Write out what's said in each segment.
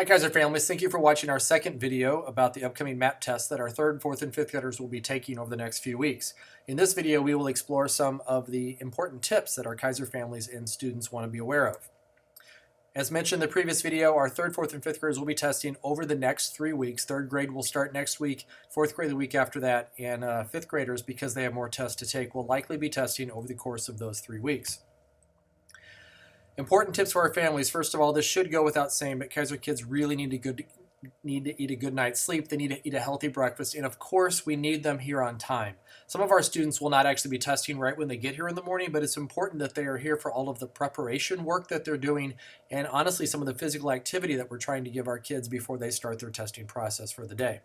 Hi Kaiser families, thank you for watching our second video about the upcoming MAP tests that our 3rd, 4th, and 5th graders will be taking over the next few weeks. In this video, we will explore some of the important tips that our Kaiser families and students want to be aware of. As mentioned in the previous video, our 3rd, 4th, and 5th graders will be testing over the next 3 weeks. 3rd grade will start next week, 4th grade the week after that, and 5th graders, because they have more tests to take, will likely be testing over the course of those 3 weeks. Important tips for our families. First of all, this should go without saying, but Kaiser kids really need to eat a good night's sleep. They need to eat a healthy breakfast, and of course, we need them here on time. Some of our students will not actually be testing right when they get here in the morning, but it's important that they are here for all of the preparation work that they're doing, and honestly, some of the physical activity that we're trying to give our kids before they start their testing process for the day.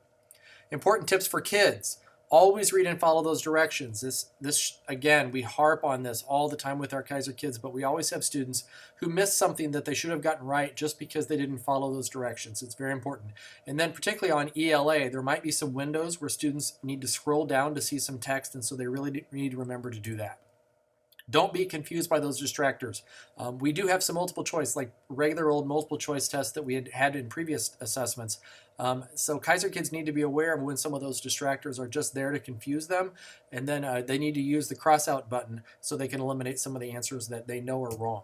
Important tips for kids. Always read and follow those directions. This again, we harp on this all the time with our Kaiser kids, but we always have students who miss something that they should have gotten right just because they didn't follow those directions. It's very important. And then particularly on ELA, there might be some windows where students need to scroll down to see some text, and so they really need to remember to do that. Don't be confused by those distractors. We do have some multiple choice, like regular old multiple choice tests that we had in previous assessments. So Kaiser kids need to be aware of when some of those distractors are just there to confuse them, and then they need to use the cross out button so they can eliminate some of the answers that they know are wrong.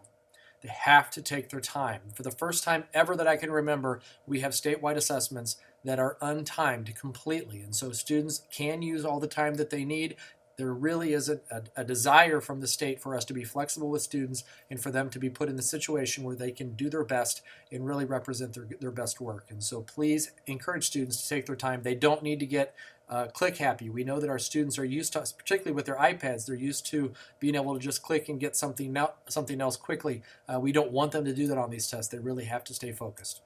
They have to take their time. For the first time ever that I can remember, we have statewide assessments that are untimed completely, and so students can use all the time that they need. There really isn't a desire from the state for us to be flexible with students and for them to be put in the situation where they can do their best and really represent their best work. And so please encourage students to take their time. They don't need to get click happy. We know that our students are used to, particularly with their iPads, they're used to being able to just click and get something else quickly. We don't want them to do that on these tests. They really have to stay focused.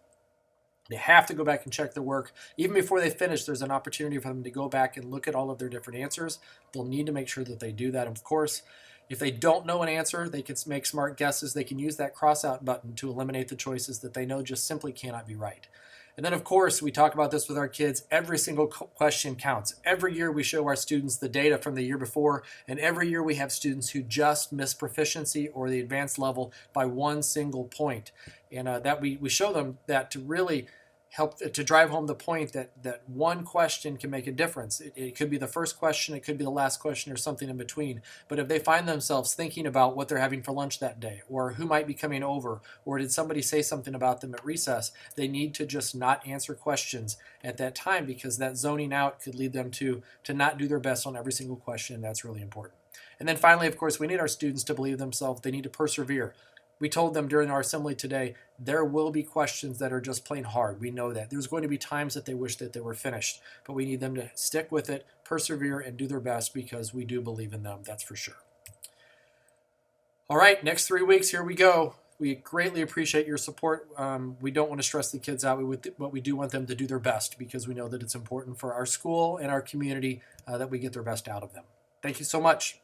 They have to go back and check their work. Even before they finish, there's an opportunity for them to go back and look at all of their different answers. They'll need to make sure that they do that. Of course, if they don't know an answer, they can make smart guesses. They can use that cross-out button to eliminate the choices that they know just simply cannot be right. And then, of course, we talk about this with our kids. Every single question counts. Every year we show our students the data from the year before, and every year we have students who just miss proficiency or the advanced level by one single point. And that we show them that to really help to drive home the point that one question can make a difference. It could be the first question, it could be the last question, or something in between. But if they find themselves thinking about what they're having for lunch that day, or who might be coming over, or did somebody say something about them at recess, they need to just not answer questions at that time, because that zoning out could lead them to not do their best on every single question, and that's really important. And then finally, of course, we need our students to believe themselves. They need to persevere. We told them during our assembly today, there will be questions that are just plain hard. We know that. There's going to be times that they wish that they were finished, but we need them to stick with it, persevere, and do their best, because we do believe in them, that's for sure. All right, next 3 weeks, here we go. We greatly appreciate your support. We don't want to stress the kids out, but we do want them to do their best, because we know that it's important for our school and our community that we get their best out of them. Thank you so much.